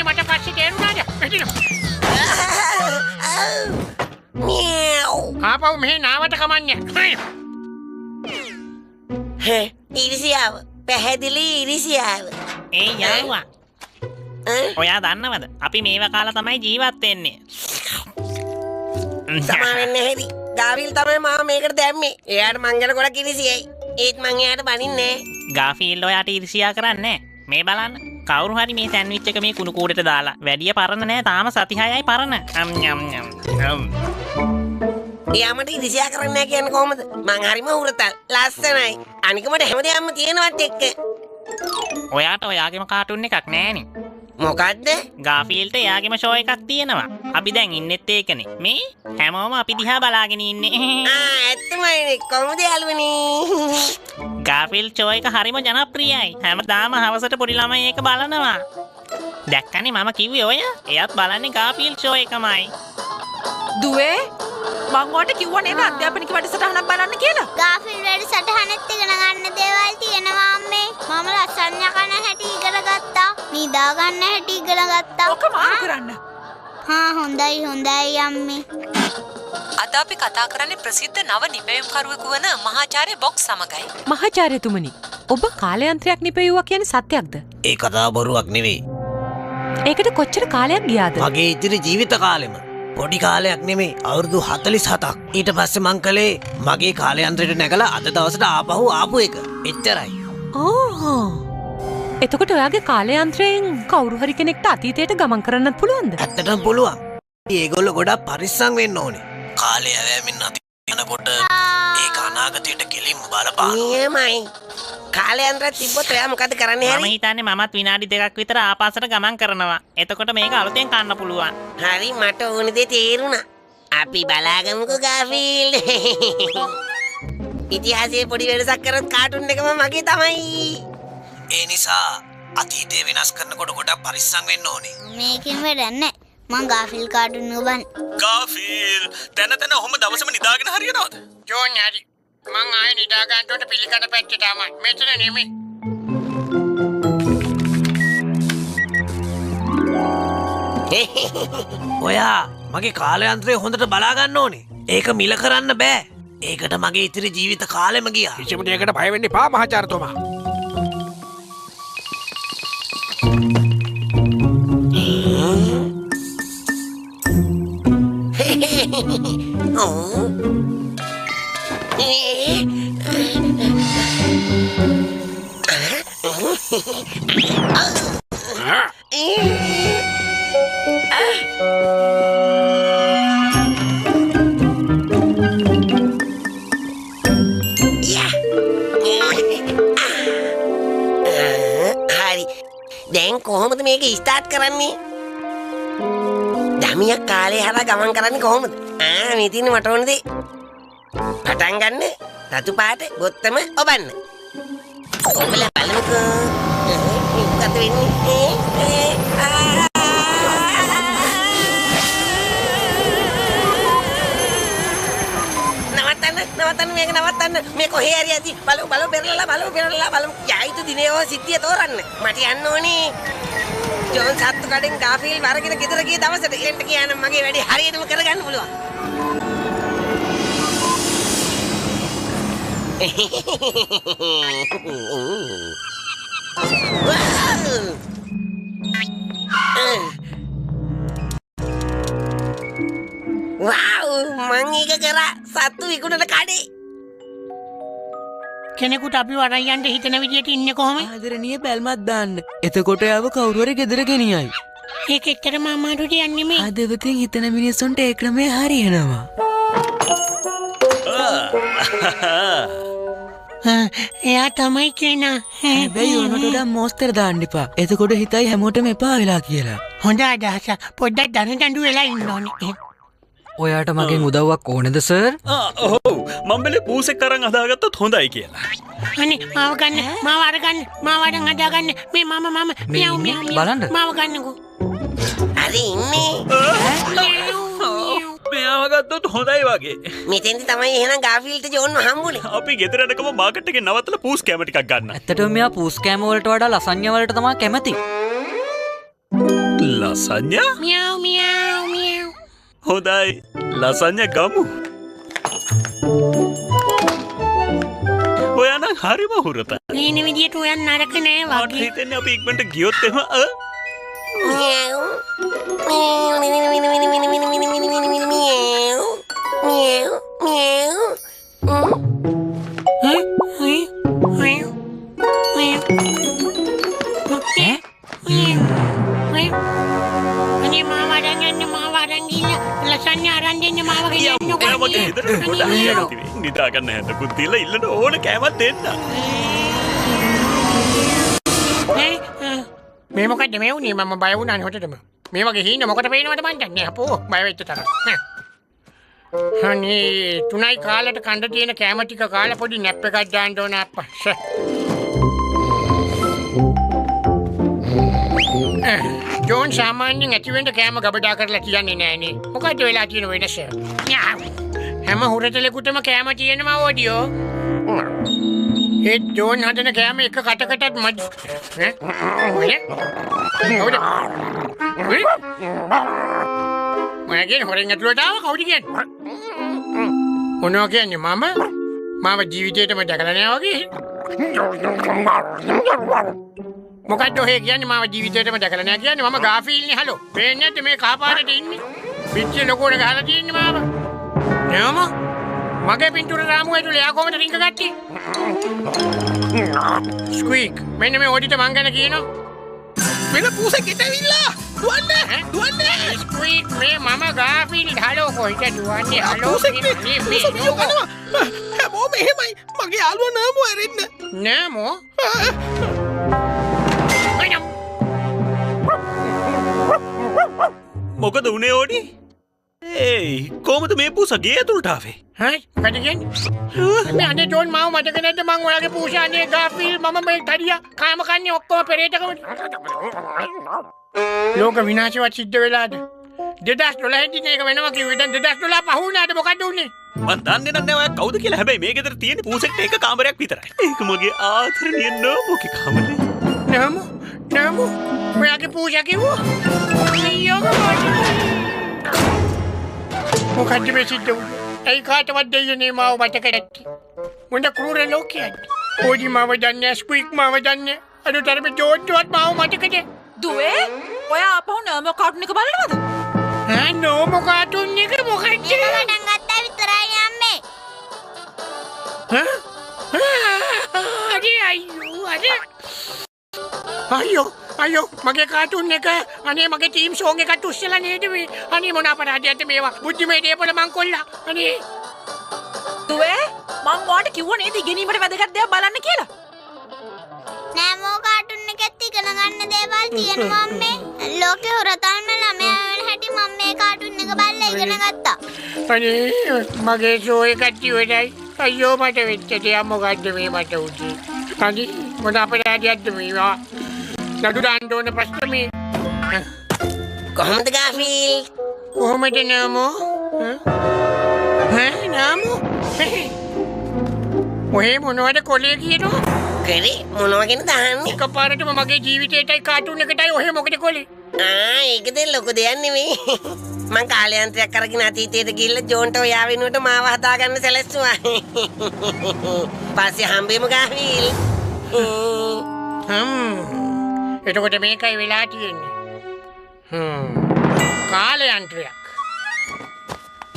මට පස්සේ තේරුණාද? ආපහු මෙහෙ නාවට කමන්නේ. ඉරිසියාව. පැහැදිලි ඉරිසියාව. ඒ යාළුවා. ඔයා දන්නවද? අපි මේව කාලා තමයි ජීවත් වෙන්නේ. සමාවෙන්න හැරි. ගාවිල් තමයි මාව මේකට දැම්මේ. එයාට මං ගැන ගොඩක් ඉරිසියයි. ඒත් මං එයාට බනින්නේ නැහැ. ගාෆීල්ඩ් ඔයාට ඉරිසියා කරන්නේ මේ බලන්න. කවුරු හරි මේ සෑන්ඩ්විච් එක මේ කුණු කූඩේට දාලා. වැඩිය පරණ නෑ. තාම සති 6යි පරණ. එයාමට ඉරිසියා කරන්නේ නැහැ කියන්නේ කොහමද? මං හරිම උරතල්. ලස්සනයි. අනික මට හැමදේම තියෙනවත් එක්ක. ඔයාට ඔයාගේම කාටුන් එකක් නෑනේ. මොකද්ද? ගාෆීල්ට එයාගේම ෂෝ එකක් තියෙනවා. අපි දැන් ඉන්නෙත් ඒකනේ. මේ හැමෝම අපි දිහා බලාගෙන ඉන්නේ. ඇත්තමයි. කොහොමද යාළුවනි? ගාෆීල්ඩ් ෂෝ එක හරිම ජනප්‍රියයි. හැමදාම හවසට පොඩි ළමයි ඒක බලනවා. දැක්කනේ මම කිව්වේ ඔය. එයාත් බලන්නේ ගාෆීල්ඩ් ෂෝ එකමයි. දුවේ මං ඔයාලට කිව්වා නේද අධ්‍යාපනික වැඩසටහනක් බලන්න කියලා? ගාෆිල් වැඩසටහනෙත් ඉගෙන ගන්න දේවල් තියෙනවා අම්මේ. මම ලස්සන යකන හැටි ඉගෙන ගත්තා. නිදා ගන්න හැටි ඉගෙන ගත්තා. ඔක මාරු කරන්න. හොඳයි අම්මේ. අද අපි කතා කරන්නේ ප්‍රසිද්ධ නව නිපැයුම්කරුවෙකු වන මහාචාර්ය බොක්ස් සමගයි. මහාචාර්යතුමනි, ඔබ කාලයන්ත්‍රයක් නිපැයුවා කියන්නේ සත්‍යක්ද? ඒ කතාව බොරුවක් නෙවෙයි. ඒකට කොච්චර කාලයක් ගියාද? මගේ ඉතිරි ජීවිත කාලෙම. පොඩි කාලයක් නෙමෙයි, අවුරුදු 47ක්. ඊට පස්සේ මං කළේ මගේ කාලයන්ත්‍රයට නැගලා අද දවසට ආපු එක. එච්චරයි. ඕහෝ. එතකොට ඔයාගේ කාලයන්ත්‍රයෙන් කවුරු හරි කෙනෙක්ට අතීතයට ගමන් කරන්නත් පුළුවන්ද? ඇත්තටම පුළුවන්. ඒගොල්ලෝ ගොඩක් පරිස්සම් වෙන්න ඕනේ. කාලය ඇවෑමෙන් අතීතනකොට ඒක අනාගතයට කෙලින්ම බලපාන. නියමයි. කාලයන්ත්‍රයක් තිබ්බොත් ඔයා මොකද කරන්නේ මම හැරි? හිතන්නේ මමත් විනාඩි 2ක් විතර ආපස්සට ගමන් කරනවා. එතකොට මේක අලුතෙන් කන්න පුළුවන්. හරි මට ඕන දේ තේරුණා. අපි බලාගමුකෝ ගාෆීල්ඩ්. ඉතිහාසයේ පොඩි වෙනසක් කරොත් කාටුන් එකම මගේ තමයි. ඒ නිසා අතීතය වෙනස් කරනකොට ගොඩක් පරිස්සම් වෙන්න ඕනේ. මේකෙන් වැඩක් නැහැ. මං ගාෆිල් කාටුන් උබන්. ගාෆීල් තැන ඔහොම දවසම නිදාගෙන හරියනවද? ජෝන් හරි. මං ආයේ නිදා ගන්නට පිළිකඩ පැත්තේ තමයි. මෙතන නෙමෙයි. ඔයා මගේ කාලයන්ත්‍රය හොඳට බලා ගන්න ඕනේ. ඒක මිල කරන්න බෑ. ඒකට මගේ ඉතිරි ජීවිත කාලෙම ගියා. කිසිම දෙයකට බය වෙන්න එපා මහාචාර්යතුමා. හරි. දැන් කොහොමද මේක ස්ටාර්ට් කරන්නේ? දමියක් කාලේ හරහා ගමන් කරන්නේ කොහොමද? මේ තියෙන මට ඕන දේ. පටන් ගන්න. රතු පාට බොත්තම ඔබන්න. ඔබලා බලමුකෝ. මොකද වෙන්නේ? නවත්තන්න මේක නවත්තන්න. මේ කොහේ හරි ඇති. බලමු බලමු. යයිතු දිනේ ඔය සිද්ධිය තෝරන්න. මට යන්න ඕනේ. ජෝන් සත්තු කඩෙන් ගාෆීල් වරගෙන ගෙදර ගිය දවසට එන්න කියනම් මගේ වැඩේ හරියටම කරගන්න පුළුවන්. වව් මං ඒක කරා සත්තු විකුණන කඩේ. කෙනෙකුට අපි වරන් යන්න හිතන විදියට ඉන්නේ කොහොමද? ආදරණීය බැල්මක් දාන්න. එතකොට යාව කවුරු හරි ගෙදර ගෙනියයි. ඒක එක්තරම අමාරුට යන්නේ මේ. හදවතින් හිතන මිනිස්සුන්ට ඒ ක්‍රමය හරියනවා. එයා තමයි කෙනා. හැබැයි උනට වඩා මෝස්තර දාන්න එපා. එතකොට හිතයි හැමෝටම එපා වෙලා කියලා. හොඳ අදහසක්. පොඩ්ඩක් දනදඬු වෙලා ඉන්න ඕනේ. ඔයාට මගෙන් උදව්වක් ඕනේද සර්? ඔව් මම බෙලේ පූසෙක් අරන් හදාගත්තොත් හොඳයි කියලා. අනේ මාව ගන්න. මාව අරගන්න. මාව අරන් හදාගන්න. මේ මම මියව් බලන්න. මාව ගන්නකෝ. හරි ඉන්නේ. මෙයාව ගත්තොත් හොඳයි වගේ. මෙතෙන්දි තමයි එහෙනම් ගාෆීල්ට ජෝන්ව හම්බුනේ. අපි ගෙදරටකම මාකට් එකේ නවත්තලා පූස් කැම ටිකක් ගන්න. ඇත්තටම මෙයා පූස් කෑම වලට වඩා ලසඤ්ඤා වලට තමයි කැමති. ලසඤ්ඤා මියව් මියව් මියව්. හොඳයි ලසඤ්ඤා ගමු ඔයා නම් හරිම හුරත මේ විදියට ඔයන් නරක නෑ මට වගේ. හිතෙන්නේ අපි ඉක්මනට ගියොත් එහෙම අනේ මාව අරන් යන්න මාව අරන් ගිහිල්ලා ලසඤ්ඤා අරන් දෙන්න මාව ගෙනියන්න ඔයා මගේ ගෙදරට ගොඩක් කැමති වෙයි. නිදා ගන්න හැදකුත් දීලා ඉල්ලන ඕන කෑමක් දෙන්න. මේ මොකද්ද මේ වුනේ මම බය වුණානේ හොටටම. මේ වගේ හීන මොකට පේනවද මන් දන්නේ අපෝ බය වෙච්ච තරම්. අනේ තුනයි කාලට කන්න තියෙන කෑම ටික කාලා පොඩි නැප් එකක් දාන්න ඕන අප්පා. ජෝන් සාමාන්‍යයෙන් ඇතිවෙන්න කෑම ගබඩා කරලා කියන්නේ නෑනේ. මොකද්ද වෙලා තියෙන වෙනස? හැම හුරතලෙකුටම කෑම තියෙනවා ඕඩියෝ. ඒ ජෝන් හදන කෑම එක කටකටත් මදි. මගේ හොරෙන් ඇතුළට ආව කවුද කියන්නේ? මොනවා කියන්නේ මම? මාව ජීවිතේටම දැකලා නෑ වගේ. මොකද්ද ඔහෙ කියන්නේ මාව ජීවිතේටම දැකලා නෑ කියන්නේ? මම ගාෆීල්නේ හලෝ. පේන්නේ නැද්ද මේ කහපාටට ඉන්නේ? පිටිය ලොකුවට ගහලා තියෙන්නේ මාව. නෑම මගේ පින්තූර රාමුව ඇතුලේ යා කොහමද රින්ග ගත්තේ? ස්ක්වීක් මෙන්න මේ ඔඩිට මං ගැන කියනවා. මෙන්න පූසෙක්ට ඇවිල්ලා. දුවන්නේ. ස්ක්වීක් මේ මම ගාෆීල් හලෝ කොයිද දුවන්නේ? හලෝ මේ කනවා. හැමෝම එහෙමයි. මගේ යාළුවා නෑමෝ ඇරෙන්න. නෑමෝ? මොකද උනේ ඕඩි? ඒයි කොහමද මේ පූසා ගේ ඇතුළට ආවේ? හයි මොකද කියන්නේ? මේ අනේ ජෝන් මාව මතක නැද්ද මං ඔයාගේ පූෂානේ ගාෆීල් මම මේ තඩියා කාම කන්නේ ඔක්කොම පෙරේතකම. ලෝක විනාශවත් සිද්ධ වෙලාද? $2000 දින එක වෙනවා කිව්වේ දැන් $2000 පහ වුණාද මොකද උනේ? මන් දන්නේ නැහැ ඔයා කවුද කියලා. හැබැයි මේ ගෙදර තියෙන පූසෙක්ට එක කාමරයක් විතරයි. ඒක මගේ ආදරණීය නෝමෝගේ කාමරේ. නමෝ ඔයාගේ පූෂා කිව්වා? අයියෝ මොකද්ද මේ සිද්ධ වුනේ? ඒ කාටවත් දෙයනේ මාව මතක නැති. මොන ක්‍රූර ලෝකයක්ද? පොඩි මාව දන්නේ ස්ක්වීක් මාව දන්නේ. අනුතරම ජෝන්ටවත් මාව මතකද? දුවේ ඔයා ආපහු නර්මෝ කාටුන් එක බලනවද? නෝමෝ කාටුන් එක මොකක්ද? මේක පටන් ගත්තා විතරයි අම්මේ. අයියෝ මගේ කාටුන් එක අනේ මගේ ටීම් සෝං එකත් උස්සලා නේද මේ අනේ මොන අපරාධයක්ද මේවා බුද්ධිමේ දේපල මං කොල්ලා අනේ දුවේ මං ඔයාට කිව්වා නේද ඉගෙනීමට වැදගත් දේවල් බලන්න කියලා. නෑමෝ කාටුන් එකෙත් ඉගෙන ගන්න දේවල් තියෙනවා අම්මේ. ලෝකේ හොරතල්ම ළමයා වෙන හැටි මම මේ කාටුන් එක බලලා ඉගෙන ගත්තා. අනේ මගේ ෂෝ එකත් ඉවරයි. අයියෝ මට වෙච්ච දේ මොකද්ද මේ මට උනේ? අනේ මොන අපරාධයක්ද මේවා? නඩු දාන්න ඕන ප්‍රශ්න මේ. කොහොමද ගාෆීල්? කොහොමද නමෝ? නමෝ? ඔය මොනවද කොලේ කියනවා? කරේ මොනවා ගැනද අහන්නේ? එකපාරටම මගේ ජීවිතේටයි කාටුන් එකටයි ඔය මොකද කොලේ? ඒකද ලොකු දෙයක් නෙමෙයි. මං කාලයන්ත්‍රයක් අරගෙන අතීතයට ගිහිල්ලා ජෝන්ට ඔයා වෙනුවට මාව හදාගන්න සැලැස්සුවා. පස්සේ හම්බෙමු ගාෆීල්. එතකොට මේකයි වෙලා තියෙන්නේ. කාලයන්ත්‍රයක්.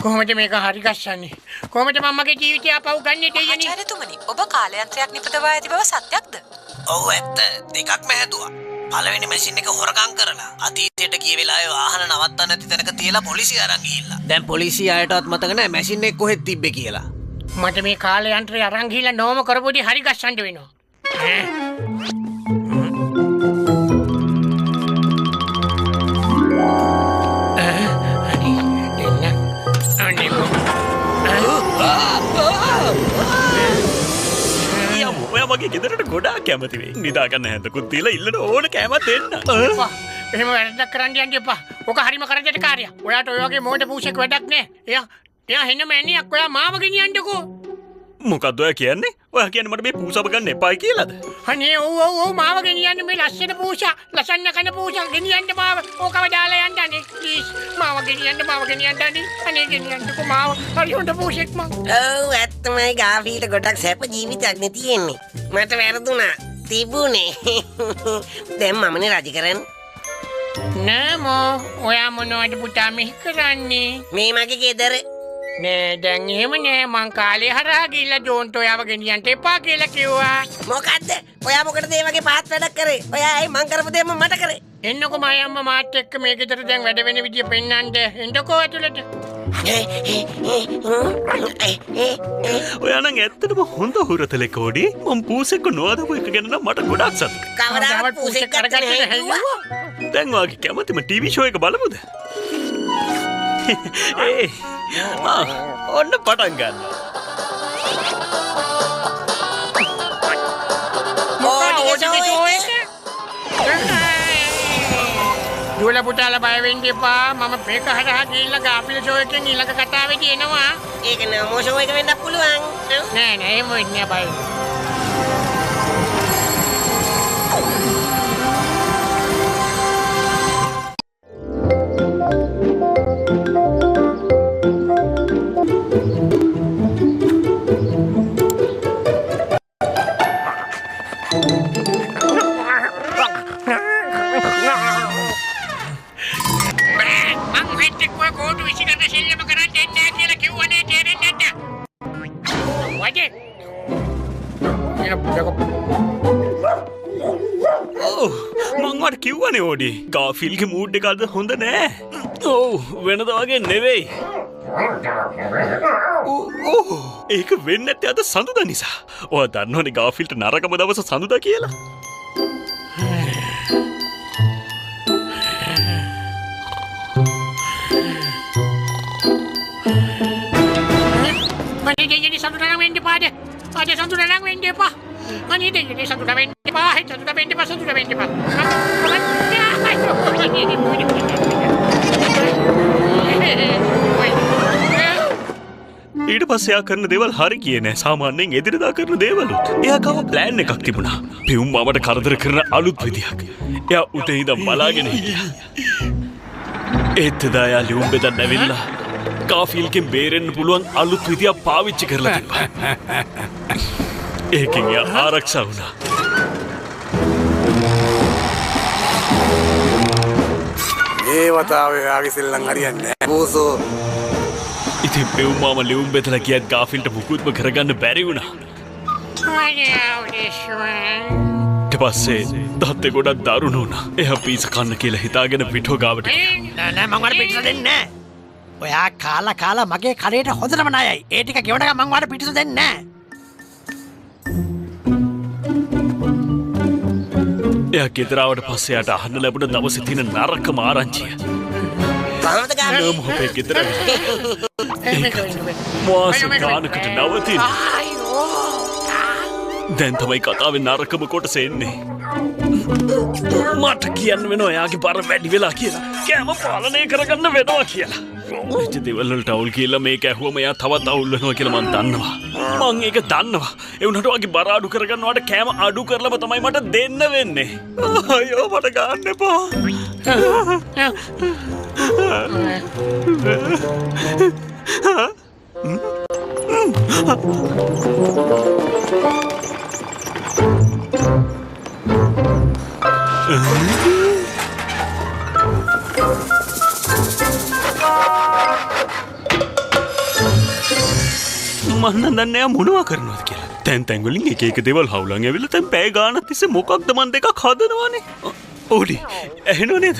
කොහොමද මේක හරි ගස්සන්නේ? කොහොමද මම්මගේ ජීවිතය අපව ගන්නේ දෙයනේ? ආචාර්යතුමනි ඔබ කාලයන්ත්‍රයක් නිපදවා ඇති බව සත්‍යක්ද? ඔව් ඇත්ත. දෙකක්ම හැදුවා. පළවෙනි මැෂින් එක හොරකම් කරලා අතීතයට ගිය වෙලාවේ වාහන නවත්තන්න නැති තැනක තියලා පොලිසිය අරන් ගිහිල්ලා. දැන් පොලිසිය අයටවත් මතක නැහැ මැෂින් එක කොහෙද තිබ්බේ කියලා. මට මේ කාලයන්ත්‍රය අරන් ගිහිල්ලා නෝම කරපොඩි හරි ගස්සන්න වෙනවා. ඔයා මගේ ගෙදරට ගොඩාක් කැමති වෙයි. නිදා ගන්න හැදකුත් දීලා ඉල්ලන ඕන කෑමක් දෙන්න. එහෙම වැරද්දක් කරන්න යන්න එපා. ඔක හරිම කරදරට කාර්යයක්. ඔයාට ඔය වගේ මොඩ පූසෙක් වැඩක් නෑ. එයා හෙන මැනියක් ඔයා මාව ගෙනියන්නකෝ. මොකක්ද ඔයා කියන්නේ? ඔයා කියන්නේ මට මේ පූසව ගන්න එපායි කියලාද? අනේ ඔව් මාව ගෙනියන්න මේ ලස්සන පූසා ලස්සන කන පූසා ගෙනියන්න මාව ඕකව දාලා යන්න අනේ ප්ලීස් මාව ගෙනියන්න අනේ ගෙනියන්නකෝ මාව හරි හොඳ පූසෙක් මං ඔව් ඇත්තමයි ගාෆීල්ට ගොඩක් සැප ජීවිතයක් නේ තියෙන්නේ මට වැරදුනා තිබුණේ දැන් මමනේ රජ කරන්නේ නෑමෝ ඔයා මොනවද පුතා මෙහි කරන්නේ මේ මගේ ගෙදර නෑ දැන් එහෙම නෑ මං කාලේ හරහා ගිහිල්ලා ජෝන්ට ඔයාව ගෙනියන්න එපා කියලා කිව්වා මොකද්ද ඔයා මොකටද මේ වගේ පහත් වැඩක් කරේ ඔයා ඇයි මං කරපු දේම මට කරේ එන්නකෝ මයි අම්මා මාත් එක්ක මේ ගෙදර දැන් වැඩ වෙන විදිය පෙන්නන්න එන්නකෝ ඇතුළට ඔයා නම් ඇත්තටම හොඳ හුරතලෙක් ඕඩි මම පූසෙක්ව නොඅදපු එක ගැන නම් මට ගොඩක් සතුටුයි කවදාවත් පූසෙක් කරගන්න නැහැ දැන් වාගේ කැමතිම ටීවී ෂෝ එක බලමුද ඔන්න පටන් ගන්න දුවලා පුතාලා බය වෙන්න එපා මම මේක හරහා ගිහිල්ලා ගාපිල ෂෝ එකෙන් ඊළඟ කතාවේදී එනවා ඒක නමෝ ෂෝ එක වෙන්නත් පුළුවන් නෑ එහෙම වෙන්නේ බය මංවට කිව්වනේ ඕඩි ගාෆිල්ගේ මූඩ් එක අද හොඳ නෑ ඔව් වෙනද වගේ නෙවෙයි ඒක වෙන්නේ නැත්තේ අද සඳුදා නිසා ඔයා දන්නවනේ ගාෆිල්ට නරකම දවස සඳුදා කියලා අනේ දෙයියනේ සතුටක් වෙන්න එපාද අද සතුටක් වෙන්න එපා අනේ දෙයියනේ සතුටක් වෙන්න එපා සතුටක් වෙන්න එපා ඊට පස්සේ එයා කරන දේවල් හරි ගියේ නෑ සාමාන්‍යයෙන් එදිනදා කරන දේවලුත් එයා ගාව ප්ලෑන් එකක් තිබුණා පියුම් මාමට කරදර කරන අලුත් විදියක් එයා උදේ ඉඳන් බලාගෙන හිටියා ඒත් එදා එයා ලියුම් බෙදන්න ඇවිල්ලා ගාෆීල්ගෙන් බේරෙන්න පුළුවන් අලුත් විදියක් පාවිච්චි කරලා තිබ්බා ඒකෙන් එයා ආරක්ෂා වුණා මේ වතාවේ ආගේ සෙල්ලම් හරියන්නේ නැහැ බෝසෝ ඉතින් පියුම් මාම ලියුම් බෙදලා ගියත් ගාෆීල්ට මුකුත්ම කරගන්න බැරි වුණා ඊට පස්සේ දත්තේ ගොඩක් දරුණු වුණා එයා පීස කන්න කියලා හිතාගෙන පිටෝ ගාවට නෑ මං වර පිටස දෙන්නේ නෑ ඔයා කාලා මගේ කඩේට හොඳටම ණයයි ඒ ටික ගෙවනකම් මං වර පිටස දෙන්නේ නෑ එයා ගෙදරාවට පස්සේ යට අහන්න ලැබුණ දවසේ තියෙන නරකම ආරංචිය කොහොමද ගාමි නම හොපේ ගෙදර මාස ගානකට නවතින දැන් තමයි කතාවේ නරකම කොටස එන්නේ මට කියන්න වෙනවා එයාගේ බර වැඩි වෙලා කියලා කෑම පාලනය කරගන්න වෙනවා කියලා වෙච්ච දේවල් වලට අවුල් කියලා මේක ඇහුවම එයා තවත් අවුල් වෙනවා කියලා මං දන්නවා මං ඒක දන්නවා ඒ වුණාට වගේ බර අඩු කරගන්නවට කෑම අඩු කරලම තමයි මට දෙන්න වෙන්නේ අයියෝ මට ගන්න එපා මන්න දන්නේ මොනවා කරනවද කියලා. තැන් වලින් එක දේවල් හවුලන් ඇවිල්ලා දැන් පැය ගානක් තිස්සේ මොකක්ද මන් දෙකක් හදනවනේ. ඕඩි ඇහෙනව නේද?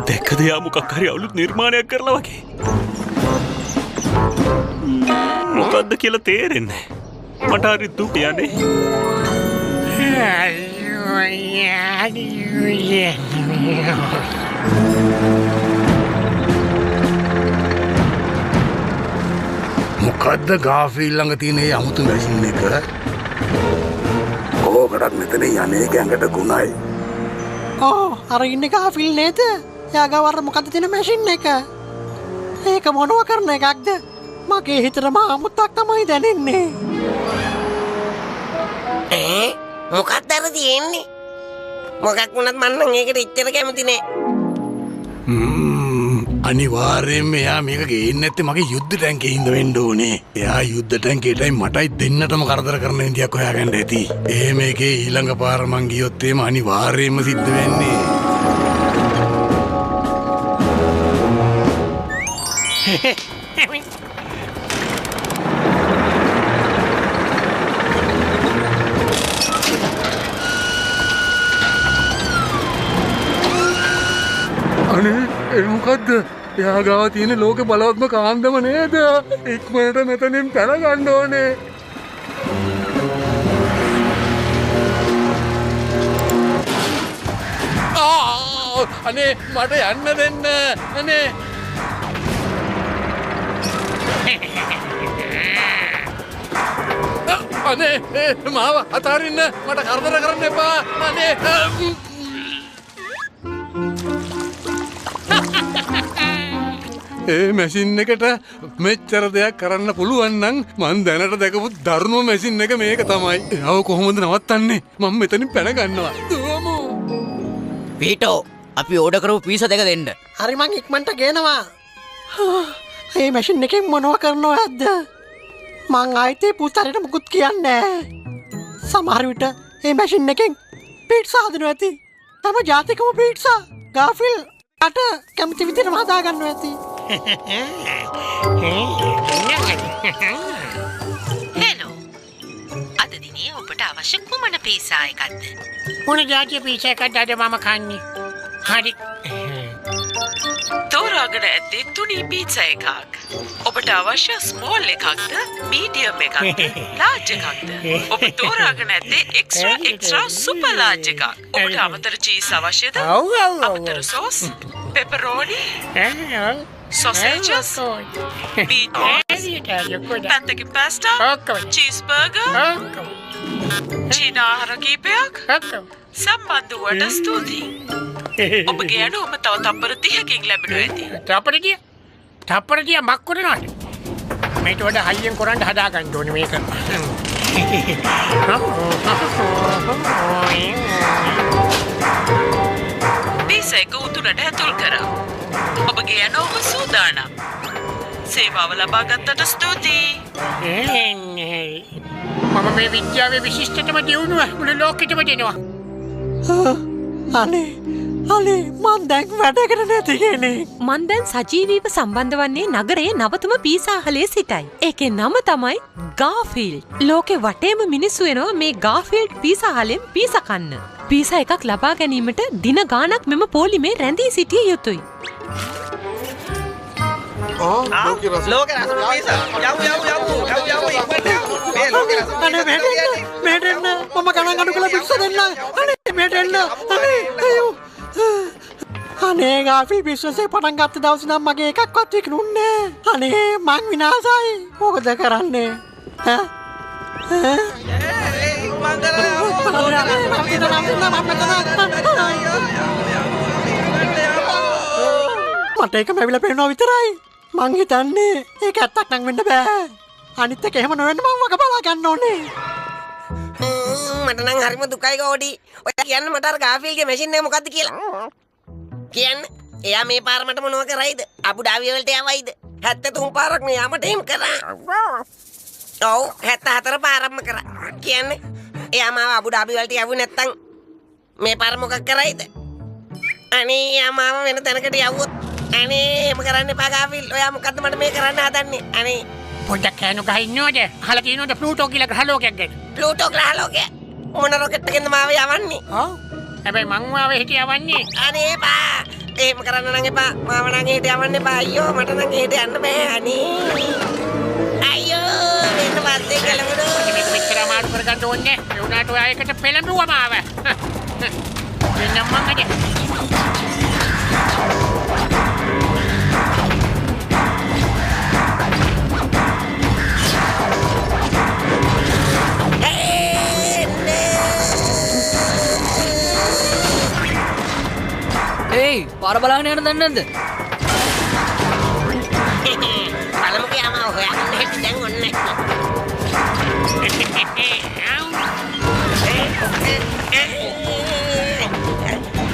දැක්කද යා මොකක් හරි අලුත් නිර්මාණයක් කරලා වගේ. මොකද්ද කියලා තේරෙන්නේ මට හරි දුක යන්නේ මොකද්ද ගාෆීල් ළඟ තියෙන මේ අමුතු මැෂින් එක? ඕකටත් මෙතන යන්නේ ගැඟට ගුණයි. අර ඉන්නේ ගාෆීල් නේද? එයාගාව අර මොකද්ද තියෙන මැෂින් එක? ඒක මොනවා කරන එකක්ද? මගේ හිතට මාමුත්තක් තමයි දැනෙන්නේ. මොකක්ද අර තියෙන්නේ? මොකක් වුණත් මම නම් ඒකට එච්චර කැමති නෑ. අනිවාර්යෙන්ම එයා මේක ගේන්නේ නැත්තේ මගේ යුද්ධ ටැංකේ ඉඳ වෙන්න ඕනේ. එයා යුද්ධ ටැංකේටයි මටයි දෙන්නටම කරදර කරන විදියක් හොයාගන්න ඇති. මේකේ ඊළඟ පාර මං ගියොත් එහෙම අනිවාර්යෙන්ම සිද්ධ වෙන්නේ. අනේ මොකද්ද? එයා ගාව තියෙන ලෝකේ බලවත්ම කාන්දම නේද? ඉක්මනට මෙතනින් පැන ගන්න ඕනේ. අනේ මට යන්න දෙන්න. අනේ අනේ මාව අතාරින්න. මට කරදර කරන්න එපා. අනේ මැසින් එකට මෙච්චර දෙයක් කරන්න පුළුවන් නම් මං දැනට දැකපු දරුණුම මැසින් එක මේක තමයි. එයාව කොහොමද නවත්තන්නේ? මම මෙතනින් පැන ගන්නවා. දුවමු. පීටෝ අපි ඕඩර් කරපු පීසා දෙක දෙන්න. හරි මං ඉක්මනට ගේනවා. මේ මැෂින් එකෙන් මොනවා කරනවද? මං ආයිතේ පුස්තරේට මුකුත් කියන්නේ නැහැ. සමහර විට මේ මැෂින් එකෙන් පීට්සා හදනවා ඇති. තම ජාතිකම පීට්සා. ගාෆිල් අට කැමති විදිහට හදා ගන්නවා ඇති. හෙලෝ අද දිනේ ඔබට අවශ්‍ය කුමන පීසා එකක්ද? මොන જાතිය පීසා එකක්ද අද මම කන්නේ? හරි. තෝරාගෙන ඇත්තේ තුනී පීසා එකක්. ඔබට අවශ්‍ය ස්මෝල් එකක්ද? මීඩියම් එකක්ද? ලාර්ජ් එකක්ද? ඔබ තෝරාගෙන ඇත්තේ එක්ස්ට්‍රා සුපර් ලාර්ජ් එකක්. ඔබට අමතර චීස් අවශ්‍යද? අමතර සෝස්? පෙපරෝනි? sausages, meatballs, පැත්තකින් pasta, cheeseburger, චීන ආහාර කීපයක් සම්බන්ධ වුවට ස්තුතියි. ඔබගේ අනුවම තව තප්පර 30කින් ලැබෙනවා ඇති. තප්පර 30 මක් කරනවද? මේට වඩා හයියෙන් කරන්න හදා ගන්න ඕනේ මේක. පීසා එක උතුරට ඇතුල් කරා. ඔබගේ අනුවම සූදානම්. සේවාව ලබා ගත්තට ස්තුතියි. මම මේ විද්‍යාවේ විශිෂ්ටතම දියුණුව මුළු ලෝකෙටම දෙනවා. අනේ මන් දැන් වැඩකට නැති කෙනෙක්. මන් දැන් සජීවීව සම්බන්ධ වන්නේ නගරයේ නවතම පීසාහලේ සිටයි. ඒකේ නම තමයි ගාෆීල්ඩ්. ලෝකෙ වටේම මිනිස්සු එනවා මේ ගාෆීල්ඩ් පීසාහලෙන් පීසා කන්න. පීසා එකක් ලබා ගැනීමට දින ගාණක් මෙම පොලිමේ රැඳී සිටිය යුතුයි. ලෝක රස පීසා මේටෙන්න මම ගණන් අඩු කළ පිස්ස දෙන්න. අනේ මේටෙන්න අනේ ගාෆිල් බිස්නස් එක පටන් ගත්ත දවසේ නම් මගේ එකක්වත් විකුණුන්නේ නැහැ. අනේ මං විනාසයි. මොකද කරන්නේ? මට ඒක මැවිලා පේනවා විතරයි. මං හිතන්නේ ඒක ඇත්තක් නම් වෙන්න බෑ. අනිත් එක එහෙම නොවෙන්න මම වග බලා ගන්න ඕනේ. මට නම් හරිම දුකයි ගෝඩි. ඔය කියන්න මට අර ගාෆීල්ගේ මැෂින් එක මොකද්ද කියලා. කියන්න. එයා මේ පාර මට මොනව කරයිද? අබු ඩාබිය වලට යවයිද? 73 පාරක් මෙයා මට එහෙම කරා. ඔව් 74 පාරක්ම කරා. කියන්න. එයා මාව අබු ඩාබිය වලට යවුවේ නැත්තම් මේ පාර මොකක් කරයිද? අනේ එයා මාව වෙන තැනකට යවුවොත් අනේ එහෙම කරන්න එපා ගාෆීල්. ඔයා මොකද්ද මට මේ කරන්න හදන්නේ? අනේ පොඩ්ඩක් කෑනු ගහ ඉන්නවද? අහලා තියෙනවද ප්ලූටෝ කියලා ග්‍රහලෝකයක් ගැන? ප්ලූටෝ ග්‍රහලෝකය? මොන රොකට් එකෙන්ද මාව යවන්නේ? ඔව්. හැබැයි මං මාව හිට යවන්නේ. අනේ එපා. එහෙම කරන්න නම් එපා. මාව නම් එහෙට යවන්න එපා. අයියෝ මට නම් එහෙට යන්න බෑ. අනේ. අයියෝ මෙන්න පස්සේ ගලවනවා. මේක මෙච්චර අමාරු කරගන්න ඕනේ. ඒ උනාට ඔයා එකට පෙළඹුවා මාව. එන්නම් මං ඔයාලා බලාගෙන යන්න දන්නේ නැද්ද? බලමු කියාම හොයාගන්න හැටි දැන් ඔන්න.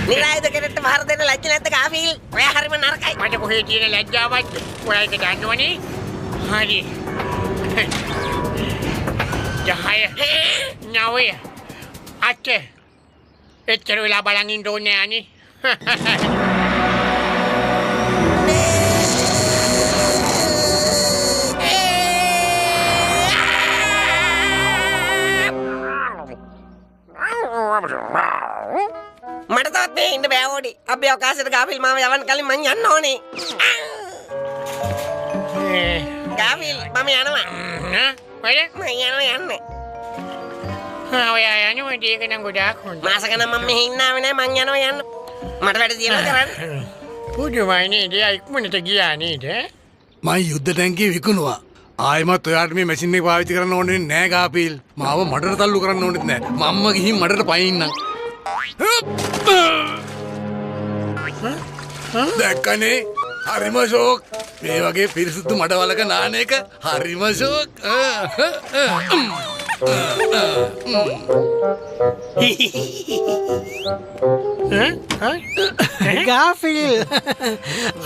නිරායුධ කෙනෙක්ට පහර දෙන්න ලැජ්ජ නැද්ද ගාෆීල්? ඔයා හරිම නරකයි. මට කොහේ තියෙන ලැජ්ජාවක්ද? ඔයා ඒක දන්නවනේ. හරි. 10 9 8 එච්චර වෙලා බලන් ඉන්න ඕනේ අනේ. මට තවත් මේ ඉන්න බෑ ඕඩි. අපි අවකාශයට ගාෆීල් මාව යවන්න කලින් මං යන්න ඕනේ. ගාෆීල් මම යනවා. ඔය මං යනවා යන්නේ. ඔයා යන්නේ ඒක නම් ගොඩාක් හොඳයි. මාස ගණන් මම මෙහෙ ඉන්නාවේ නෑ මං යනවා යන්න. මට වැඩ තියෙනවා කරන්න. පුදුමයි නේද? ඉක්මනට ගියා නේද? මං යුද්ධ ටැංකිය විකුණුවා. ආයෙමත් ඔයාට මේ මැෂින් එක පාවිච්චි කරන්න ඕනේ නෑ ගාපීල්. මාව මඩට තල්ලු කරන්න ඕනෙත් නෑ. මම්ම ගිහින් මඩට පයින්නම්. දැක්කනේ හරිම ෂෝක්. මේ වගේ පිරිසුදු මඩවලක නාන එක හරිම ෂෝක්. ගාෆීල්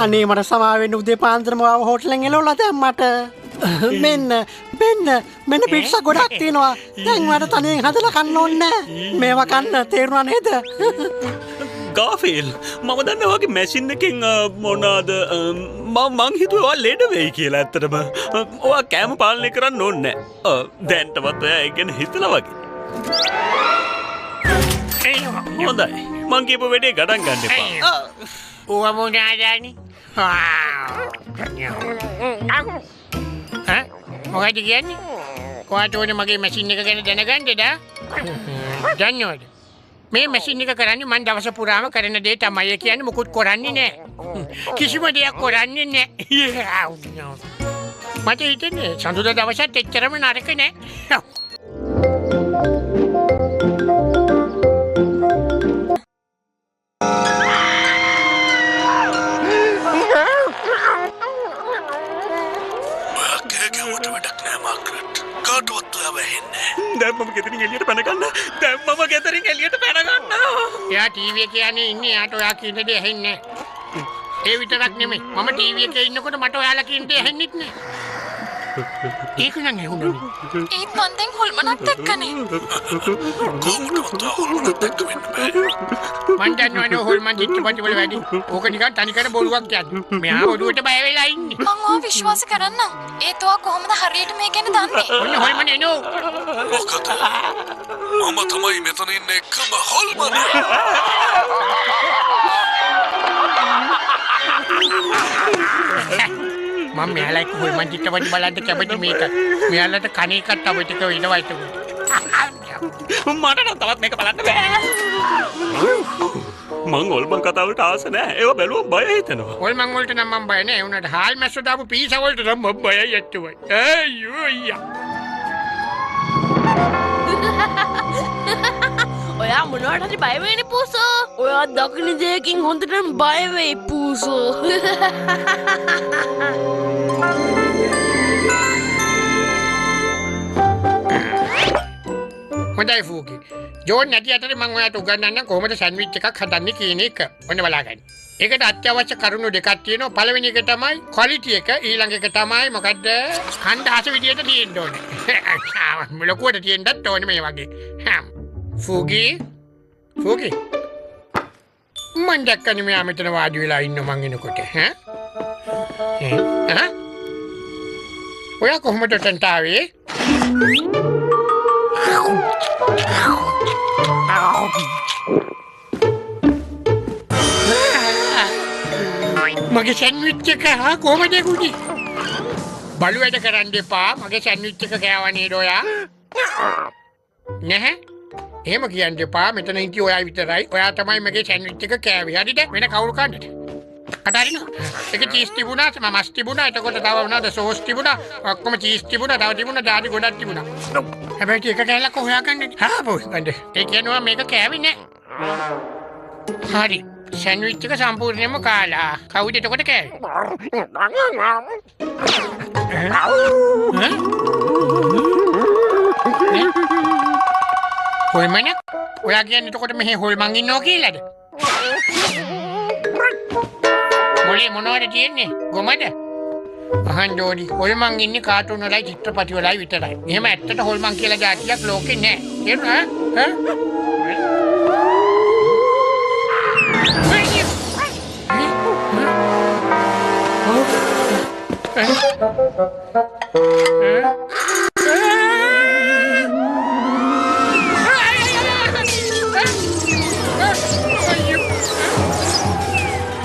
අනේ මට සමාවෙන්න උදේ පාන්දරම ආව හෝටලෙන් එළවලා දැම්මට. මෙන්න පිට්සා ගොඩක් තියෙනවා. දැන් මට තනියෙන් හදලා කන්න ඕනේ නෑ. මේවා කන්න තේරුණා නේද? ගාෆීල් මම දන්න වගේ මැෂින් එකෙන් මොනාද මං හිතුව ඔයා ලෙඩ වෙයි කියලා ඇත්තටම. ඔයා කෑම පාලනය කරන්න ඕනේ නෑ. දැන්ටවත් ඔයා ඒක ගැන හිතලා වගේ. හොඳයි. මං කියපු වැඩේ ගණන් ගන්න එපා. ඌව මොනාදන්නේ? මොකද කියන්නේ? ඔයාට ඕනේ මගේ මැෂින් එක ගැන දැනගන්නද? දන්නවද? මේ මැෂින් එක කරන්නේ මං දවස පුරාම කරන දේ තමයි. කියන්නේ මොකුත් කරන්නේ නෑ. කිසිම දෙයක් කරන්නේ නෑ. මට හිතෙන්නේ සඳුදා දවසත් එච්චරම නරක නෑ. දැන් මම ගෙදරින් එළියට පැන ගන්න. එයා ටීවී එකේ යන්නේ ඉන්නේ. යාට ඔයා කියන දේ ඇහෙන්නේ නැහැ. ඒ විතරක් නෙමෙයි. මම ටීවී එකේ ඉන්නකොට මට ඔයාලා කියන දේ ඇහෙන්නෙත් නැහැ. ඒක නම් ඇහුණා. ඒත් මන් දැන් හොල්මනක් දැක්කනේ. කොහොමද හොල්මනක් දැක්ක වෙන්න බෑ. මන් දන්නවනේ හොල්මන් චිත්‍රපටි වල වැඩි. ඕක නිකන් තනිකර බොරුවක් කියන්නේ. මෙයා බොරුවට බය වෙලා ඉන්නේ. මං ඔයා විශ්වාස කරන්නම්. ඒත් ඔයා කොහොමද හරියට මේ ගැන දන්නේ? ඔන්න හොල්මන් එනෝ. මොකද? මම තමයි මෙතන ඉන්නේ එකම හොල්මන්. මම මෙයාලා එක්ක හොල්මන් චිත්‍රපටි බලන්න කැමති මේක. මෙයාලට කණ එකක් තව ටික වෙනවා ඒක. මට නම් තවත් මේක බලන්න බෑ. මං හොල්මන් කතාවලට ආස නෑ. ඒව බැලුවම බය හිතෙනවා. හොල්මන් වලට නම් මම බය නෑ. ඒ උනාට හාල් මැස්සෝ දාපු පීසා වලට නම් මම බයයි ඇත්තවයි. අයියෝ අයියා. ඔයා මොනවට හරි බය වෙන්නේ පූසෝ. ඔයා දකින්න දෙයකින් හොඳටම බය වෙයි පූසෝ. හොඳයි ෆූකි. ජෝන් නැති අතරේ මම ඔයාට උගන්වන්නම් කොහොමද සෑන්ඩ්විච් එකක් හදන්නේ කියන එක. ඔන්න බලාගන්න. ඒකට අත්‍යවශ්‍ය කරුණු දෙකක් තියෙනවා. පළවෙනි එක තමයි ක්වොලිටි එක. ඊළඟ එක තමයි මොකද්ද? කණ්ඩාස විදියට තියෙන්න ඕනේ. ලොකුවට තියෙන්නත් ඕනේ මේ වගේ. ෆූකි මං දැක්කනේ මෙයා මෙතන වාඩි වෙලා ඉන්න මං එනකොට. ඔයා කොහොමද එතනට ආවේ? මගේ සෑන්ඩ්විච් එක කොහමද ගුටි? බලු වැඩ කරන්න එපා. මගේ සෑන්ඩ්විච් එක කෑවා නේද ඔයා? නැහැ. එහෙම කියන්න එපා. මෙතන ඉන්නේ ඔයා විතරයි. ඔයා තමයි මගේ සෑන්ඩ්විච් එක කෑවේ. හරිද? වෙන කවුරු කන්නද? අතාරිනවා. ඒක චීස් තිබුණා, මස් තිබුණා, එතකොට තව මොනවද සෝස් තිබුණා, ඔක්කොම චීස් තිබුණා, තව තිබුණා දාඩි ගොඩක් තිබුණා. හැබැයි ඒක කෑල්ලක් හොයාගන්නේ. හා බොස් ගන්න. ඒ කියනවා මේක කෑවේ නෑ. හරි. සැන්ඩ්විච් එක සම්පූර්ණයෙන්ම කාලා. කවුද එතකොට කෑවේ? හොල්මන? ඔයා කියන්නේ එතකොට මෙහි හොල්මන් ඉන්නවා කියලාද? මොලේ මොනවද තියෙන්නේ? ගොමද? අහන් ජෝඩි හොල්මන් ඉන්නේ කාටුන් වලයි චිත්‍රපටි වලයි විතරයි. එහෙම ඇත්තට හොල්මන් කියලා જાතියක් ලෝකේ නැහැ. තේරුණා?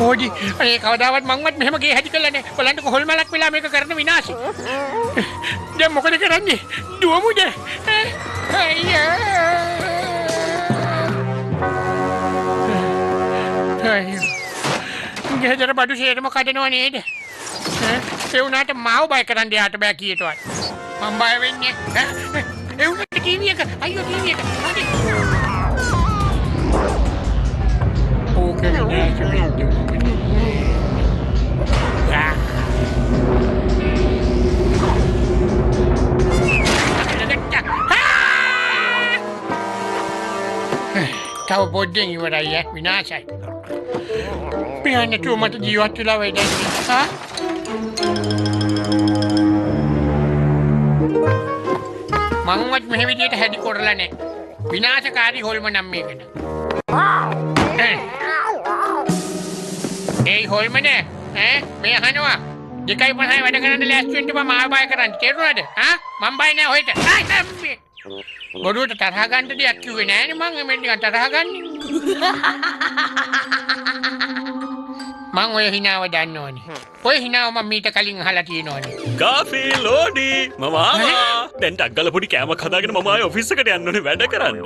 ඕඩි අනේ කවදාවත් මංවත් මෙහෙම ගේ හැදි කළා නෑ. බලන්නකො හොල්මලක් වෙලා මේක කරන විනාශය. දැන් මොකද කරන්නේ? දුවමුද? අයියා. ගෙදර බඩු සේරම කඩනවා නේද? ඒ උනාට මාව බය කරන්න යාට බෑ කීයටවත්. මම බය වෙන්නේ. ඒ උනාට ටීවී එක අයියෝ ටීවී එක. හරි. ඕකේ නෑ චුටි. තව පොඩ්ඩෙන් ඉවරයි විනාශයි. මෙයා නැතුව මට ජීවත් වෙලා වෙයි දැන්. මංවත් මෙහෙ විදියට හැදි කරලා නැහැ. විනාශකාරී හොල්ම නම් මේකට. ඒ හොල්මනේ මේ අහනවා 2:50 වැඩ කරන්න ලෑස්ති වෙන්න බා මාව බය කරන්න. තේරුණාද? මම බය නැහැ හොයිට. බොරුවට තරහ ගන්න දෙයක් කිව්වේ නෑනේ මං එමෙන් නිකන් තරහ ගන්නේ. මං ඔය හිනාව දන්නෝනේ. ඔය හිනාව මම මීට කලින් අහලා තියෙනෝනේ. ගාෆීල් ඕඩි මම ආවා. දැන් ඩග්ගල පොඩි කෑමක් හදාගෙන මම ආයේ ඔෆිස් එකට යන්න ඕනේ වැඩ කරන්න.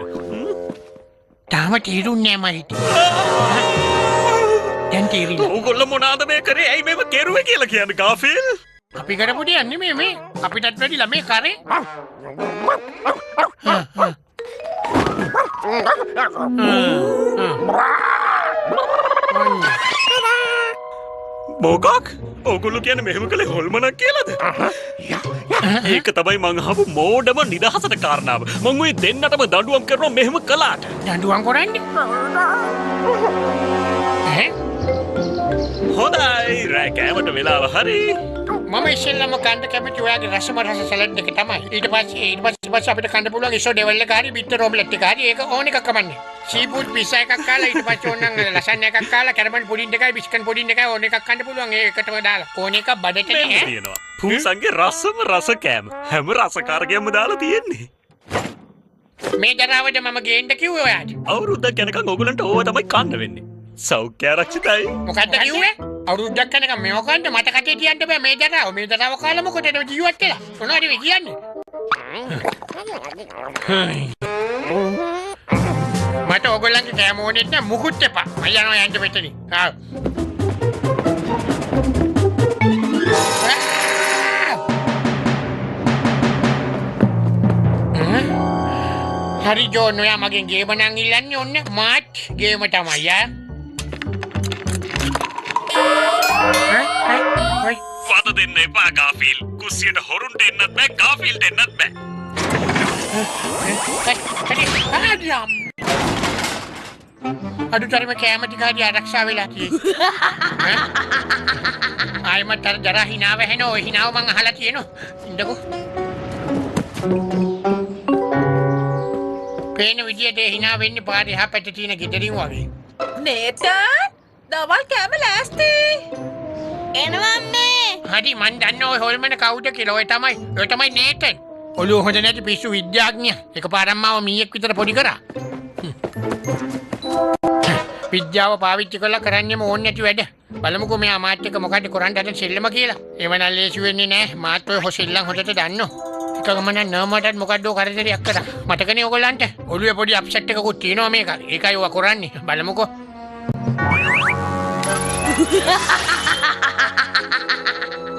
තාම තීරුන්නේ නෑ මට. දැන් තීරින්. ඕගොල්ලෝ මොනවාද මේ කරේ? ඇයි මේව කෙරුවේ කියලා කියන්නේ ගාෆීල්? අපි කරපු දෙයක් නෙමෙයි මේ. අපිටත් වැඩි ළමේ කරේ. මොකක්? ඕගොල්ලෝ කියන්නේ මෙහෙම කළේ හොල්මනක් කියලාද? ඒක තමයි මං අහපු මෝඩම නිදහසට කාරණාව. මං ඔය දෙන්නටම දඬුවම් කරනවා මෙහෙම කළාට. දඬුවම් කරන්නේ? හොඳයි රෑ කෑමට වෙලාව හරි. මම ඉස්සෙල්ලාම කන්න කැමති ඔයාගේ රසම රස සලාඩ් එක තමයි. ඊට පස්සේ අපිට කන්න පුළුවන් ඉසෝ ඩෙවල් එක හරි බිට්ටර් ඔම්ලට් එක හරි ඒක ඕන එකක් කමන්නේ. සීෆුඩ් පිස්සා එකක් කාලා ඊට පස්සේ ඕනනම් ලසන්නා එකක් කාලා කැරමල් පුඩින් එකයි බිස්කන් පුඩින් එකයි ඕන එකක් කන්න පුළුවන්. ඒකටම දාලා ඕන එකක් බඩට නේ. තියෙනවා. පුංසන්ගේ රසම රස කෑම. හැම රසකාරකයක්ම දාලා තියෙන්නේ. මේ දරාවද මම ගේන්න කිව්වේ ඔයාට. අවුරුද්දක් යනකම් ඕගොල්ලන්ට ඕව තමයි කන්න වෙන්නේ. සෞඛ්‍ය ආරක්ෂිතයි. මොකද්ද කිව්වේ? අවුරුද්දක් යනකම් මේව කන්න මට කටේ තියන්න බෑ මේ දරාව. මේ දරාව කාලා මොකටද ජීවත් වෙලා? මොනවද මේ කියන්නේ? මට ඕගොල්ලන්ගේ කෑම ඕනෙත් නෑ මුකුත් එපා. මම යනවා යන්න මෙතනින්. හරි ජෝන් ඔයා මගෙන් ගේම නම් ඉල්ලන්නේ ඔන්න මාත් ගේම තමයි යා. වද දෙන්න එපා ගාෆීල්. කුස්සියට හොරුන්ට එන්නත් බෑ ගාෆීල්ට එන්නත් බෑ. අඩුතරම කෑම ටික හරි ආරක්ෂා වෙලා තියෙන්නේ. ආයිමත් අර ජරා හිනාව හැන ඔය හිනාව මං අහලා තියෙනවා. ඉන්නකෝ. පේන විදියට හිනා වෙන්නේ පාරේ එහා පැත්තේ තියෙන ගෙදරින් වගේ. නේතන් දවල් කෑම ලෑස්ති. එනවා අම්මේ. හරි මං දන්නවා ඔය හොල්මන කවුද කියලා. ඔය තමයි නේතන්. ඔළුව හොඳ නැති පිස්සු විද්‍යාඥයා. එකපාරම මාව මීයක් විතර පොඩි කරා. විද්‍යාව පාවිච්චි කරලා කරන්නේම ඕනේ නැති වැඩ. බලමුකෝ මෙයා මාත් එක්ක මොකද්ද කරන්න හදන සෙල්ලම කියලා. ඒව නම් ලේසි වෙන්නේ නැහැ. මාත් ඔය හොසෙල්ලන් හොදට දන්නෝ. එකගම නමටත් මොකද්දෝ කරදරයක් කරා. මතකනේ ඔයගොල්ලන්ට. ඔළුවේ පොඩි අප්සෙට් එකකුත් තියෙනවා මේක. ඒකයි ඔය කරන්නේ. බලමුකෝ.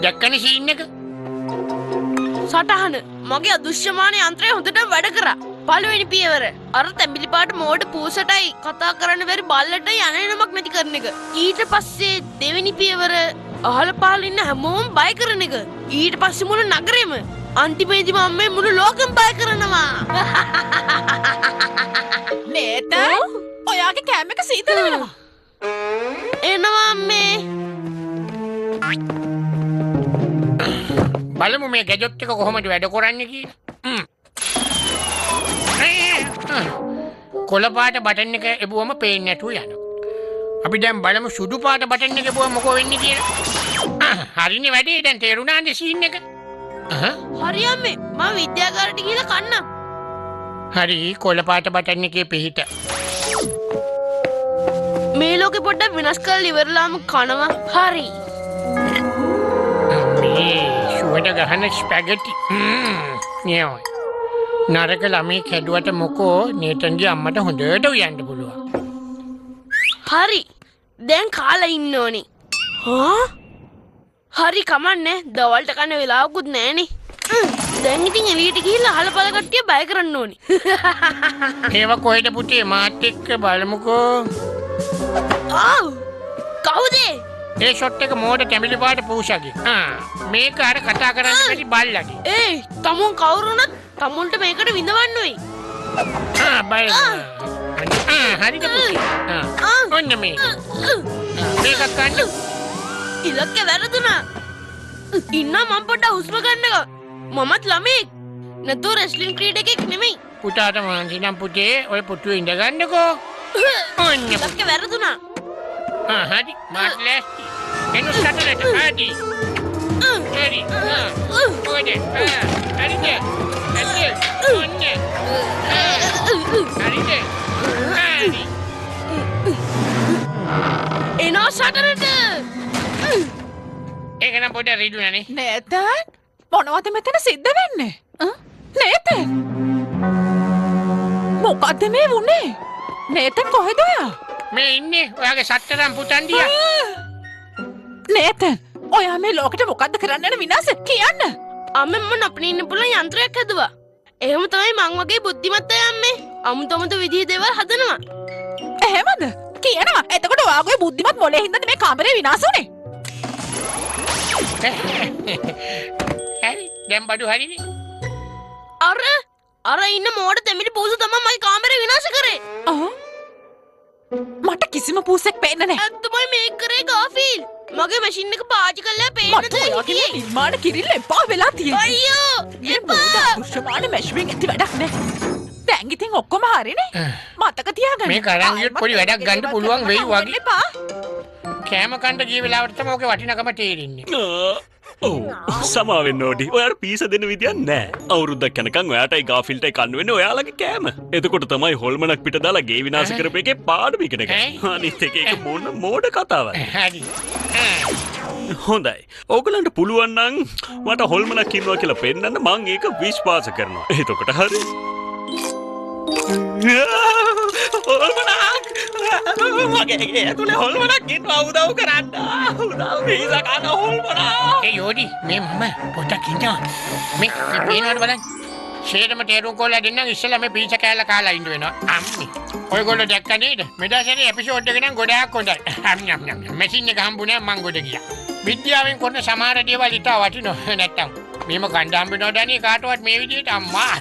දැක්කනේ සීන් එක. සටහන මගේ අදෘශ්‍යමාන යන්ත්‍රය හොඳට වැඩ කරා. පළවෙනි පියවර අර තැඹිලි පාට මෝඩ පූසටයි කතා කරන්න බැරි බල්ලට යන්නේනමක් නැති කරන එක. ඊට පස්සේ දෙවෙනි පියවර අහල පහල ඉන්න හැමෝම බය කරන එක. ඊට පස්සේ මුළු නගරෙම අන්තිමේදී මම මුළු ලෝකෙම බය කරනවා. නේත ඔයාගේ කෑම එක සීතල වෙනවා. එනවා අම්මේ. බලමු මේ ගැජට් එක කොහොමද වැඩ කරන්නේ කියලා. කොළ පාට බටන් එක එබුවම පේන්නේ නැතුව යනවා. අපි දැන් බලමු සුදු පාට බටන් එක එබුවම මොකෝ වෙන්නේ කියලා. හරිනේ වැඩේ. දැන් තේරුණාද සීන් එක? හරි අම්මේ මම විද්‍යාගාරට ගිහලා කන්නම්. හරි කොළ පාට බටන් එකේ පිහිට. මේ ලෝකෙ පොඩ්ඩක් වෙනස් කරලා ඉවරලාම කනවා. හරි. මේ ෂුවට ගහන ස්පැගටි. නියෝයි. නරක ළමයි කැඩුවට මොකෝ නේතන්ගේ අම්මට හොඳට උයන්න පුළුවන්. හරි. දැන් කාලා ඉන්න ඕනේ. හරි කමන්නේ. දවල්ට කන්න වෙලාවකුත් නැහනේ. දැන් ඉතින් එළියට ගිහිල්ලා අහලපල කට්ටිය බය කරන්න ඕනේ. ඒව කොහෙද පුතේ මාත් එක්ක බලමුකෝ. කවුද? ඒ ෂොට් එක මෝඩ කැමිලි පාට පූෂාගේ. මේක අර කතා කරන්න බැරි බල්ලගේ. ඒයි තමුන් කවුරුණත් තමුන්ට මේකට විඳවන්න වෙයි. බය. හරිද පුතේ? ඔන්න මේ. මේක ගන්න. ඉලක්කේ වැරදුනා. ඉන්න මම පොඩ්ඩක් හුස්ම ගන්නකෝ. මමත් ළමෙක්. නැතෝ රෙස්ලින් ක්‍රීඩකෙක් නෙමෙයි. පුතාට මං කියනම් පුතේ ඔය පුටුවේ ඉඳ ගන්නකෝ. ඔන්න ඉලක්කේ වැරදුනා. හරි මාත් ලෑස්ති. එනු සටනට හරි. හරි. ඔය හරිද? හරිද? ඔන්න. හරිද? හරි. එනෝ සටනට. ඒක නම් පොඩ රිදුනනේ. නේතන් මොනවද මෙතන සිද්ධ වෙන්නේ? නේතන් මොකද්ද මේ වුනේ? නේතන් කොහෙද ඔයා? මේ ඉන්නේ ඔයාගේ සත්තරම් පුතන්ඩියා. නේතන් ඔයා මේ ලෝකෙට මොකද්ද කරන්න යන විනාශ කියන්න. අම්මේ මම අපිට ඉන්න පුළුවන් යන්ත්‍රයක් හදුවා. එහෙම තමයි මං වගේ බුද්ධිමත් අය අම්මේ. අමුතමුතු විදිහේ දේවල් හදනවා. එහෙමද? කියනවා. එතකොට ඔයාගේ බුද්ධිමත් මොලේ හින්දාද මේ කාමරේ විනාශ වුනේ? හරි දැන් බඩු හරිනේ. අර ඉන්න මෝඩ තෙමිලි පූසු තමයි මගේ කාමරේ විනාශ කරේ. මට කිසිම පූසෙක් පේන්නේ නැහැ. ඇත්තමයි මේක කරේ ගාෆීල්. මගේ මැෂින් එක පාවිච්චි කරලා පේන්න දෙන්නේ. මට ඔයාගේ නිර්මාණ කිරිල්ල එපා වෙලා තියෙන්නේ. අයියෝ එපා. දුෂ්මාන මැෂින් ඇති වැඩක් නැහැ. දැන් ඉතින් ඔක්කොම හරිනේ. මතක තියාගන්න. මේ කරංගියොත් පොඩි වැඩක් ගන්න පුළුවන් වෙයි වගේ. කෑම කන්න ගිය වෙලාවට තමයි ඔගේ වටිනකම තේරෙන්නේ. ඔව් සමාවෙන්න ඕඩි. ඔයාට පීස දෙන්න විදියක් නැහැ. අවුරුද්දක් යනකම් ඔයාටයි ගාෆිල්ටයි කන්න වෙන්නේ ඔයාලගේ කෑම. එතකොට තමයි හොල්මනක් පිට දාලා ගේ විනාශ කරපු එකේ පාඩම ඉගෙන ගන්න. අනිත් එක ඒක මොන කතාවක්. හරි. හොඳයි. ඕගලන්ට පුළුවන් නම් මට හොල්මනක් ඉන්නවා කියලා පෙන්නන්න මං ඒක විශ්වාස කරනවා. එතකොට හරි. මගේ ඇතුලේ හොල්මනක් ඉන්නවා උදව් කරන්න. උදව් පීසා කන හොල්මනක්. ඒ යෝඩි මේ මම පොඩක් ඉන්නවා. මේ පේනවද බලන්න. ෂේරම තේරුම් කොල්ලා දෙන්නම් ඉස්සෙල්ලා මේ පීසා කෑල්ල කාලා ඉන්න වෙනවා. අම්මි. ඔයගොල්ලෝ දැක්ක නේද? මෙදාසනේ එපිසෝඩ් එක නම් ගොඩාක් හොඳයි. මැෂින් එක හම්බුනේ මං ගොඩ ගියා. විද්‍යාවෙන් කරන සමහර දේවල් ඉතා වටිනවා නැත්තම්. මේම කණ්ඩායම් වෙනවා දැනේ කාටවත් මේ විදිහට අම්මා.